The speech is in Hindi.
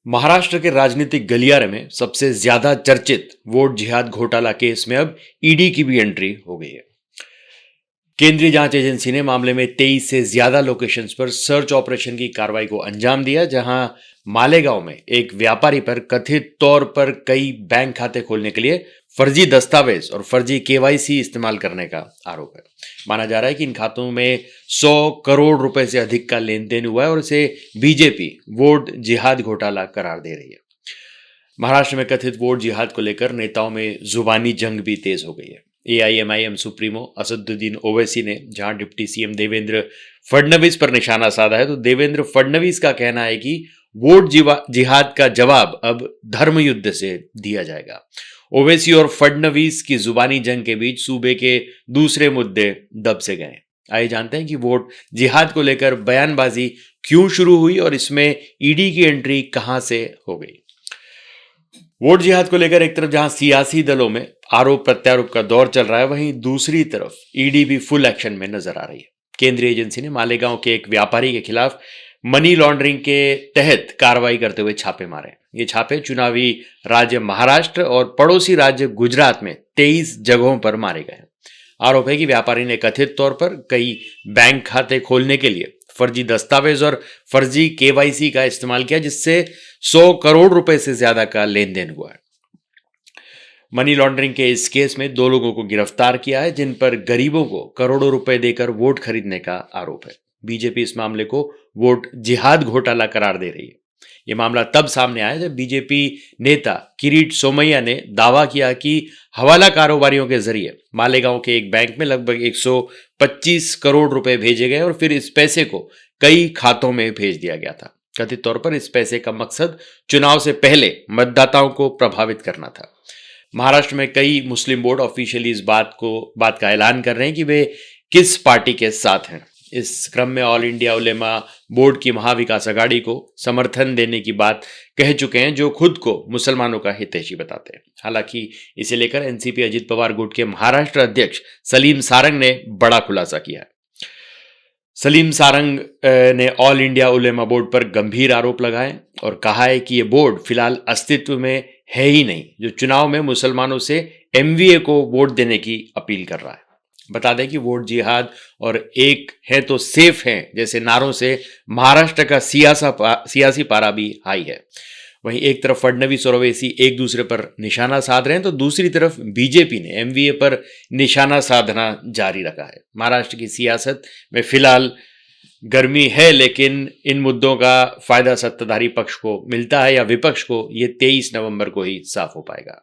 महाराष्ट्र के राजनीतिक गलियारे में सबसे ज्यादा चर्चित वोट जिहाद घोटाला केस में अब ईडी की भी एंट्री हो गई है। केंद्रीय जांच एजेंसी ने मामले में 23 से ज्यादा लोकेशंस पर सर्च ऑपरेशन की कार्रवाई को अंजाम दिया, जहां मालेगांव में एक व्यापारी पर कथित तौर पर कई बैंक खाते खोलने के लिए फर्जी दस्तावेज और फर्जी केवाईसी इस्तेमाल करने का आरोप है। माना जा रहा है कि इन खातों में 100 करोड़ रुपए से अधिक का लेन देन हुआ है और इसे बीजेपी वोट जिहाद घोटाला करार दे रही है। महाराष्ट्र में कथित वोट जिहाद को लेकर नेताओं में जुबानी जंग भी तेज हो गई है। एआईएमआईएम सुप्रीमो असदुद्दीन ओवैसी ने जहां डिप्टी सीएम देवेंद्र फडणवीस पर निशाना साधा है, तो देवेंद्र फडणवीस का कहना है कि वोट जिहाद का जवाब अब धर्म युद्ध से दिया जाएगा। ओवैसी और फडणवीस की जुबानी जंग के बीच सूबे के दूसरे मुद्दे दब से गए। आइए जानते हैं कि वोट जिहाद को लेकर बयानबाजी क्यों शुरू हुई और इसमें ईडी की एंट्री कहां से हो गई। वोट जिहाद को लेकर एक तरफ जहां सियासी दलों में आरोप प्रत्यारोप का दौर चल रहा है, वहीं दूसरी तरफ ईडी भी फुल एक्शन में नजर आ रही है। केंद्रीय एजेंसी ने मालेगांव के एक व्यापारी के खिलाफ मनी लॉन्ड्रिंग के तहत कार्रवाई करते हुए छापे मारे। ये छापे चुनावी राज्य महाराष्ट्र और पड़ोसी राज्य गुजरात में 23 जगहों पर मारे गए। आरोप है कि व्यापारी ने कथित तौर पर कई बैंक खाते खोलने के लिए फर्जी दस्तावेज और फर्जी केवाईसी का इस्तेमाल किया, जिससे 100 करोड़ रुपए से ज्यादा का लेन देन हुआ है। मनी लॉन्ड्रिंग के इस केस में 2 लोगों को गिरफ्तार किया है, जिन पर गरीबों को करोड़ों रुपए देकर वोट खरीदने का आरोप है। बीजेपी इस मामले को वोट जिहाद घोटाला करार दे रही है। यह मामला तब सामने आया जब बीजेपी नेता किरीट सोमैया ने दावा किया कि हवाला कारोबारियों के जरिए मालेगांव के एक बैंक में लगभग 125 करोड़ रुपए भेजे गए और फिर इस पैसे को कई खातों में भेज दिया गया था। कथित तौर पर इस पैसे का मकसद चुनाव से पहले मतदाताओं को प्रभावित करना था। महाराष्ट्र में कई मुस्लिम बोर्ड ऑफिशियली इस बात का ऐलान कर रहे हैं कि वे किस पार्टी के साथ हैं। इस क्रम में ऑल इंडिया उलेमा बोर्ड की महाविकास अघाड़ी को समर्थन देने की बात कह चुके हैं, जो खुद को मुसलमानों का हितैषी बताते हैं। हालांकि इसे लेकर एनसीपी अजित पवार गुट के महाराष्ट्र अध्यक्ष सलीम सारंग ने बड़ा खुलासा किया है। सलीम सारंग ने ऑल इंडिया उलेमा बोर्ड पर गंभीर आरोप लगाए और कहा है कि यह बोर्ड फिलहाल अस्तित्व में है ही नहीं, जो चुनाव में मुसलमानों से एमवीए को वोट देने की अपील कर रहा है। बता दें कि वोट जिहाद और एक है तो सेफ है जैसे नारों से महाराष्ट्र का सियासी पारा भी हाई है। वहीं एक तरफ फडणवीस और ओवैसी एक दूसरे पर निशाना साध रहे हैं, तो दूसरी तरफ बीजेपी ने एमवीए पर निशाना साधना जारी रखा है। महाराष्ट्र की सियासत में फिलहाल गर्मी है, लेकिन इन मुद्दों का फायदा सत्ताधारी पक्ष को मिलता है या विपक्ष को, ये 23 नवंबर को ही साफ हो पाएगा।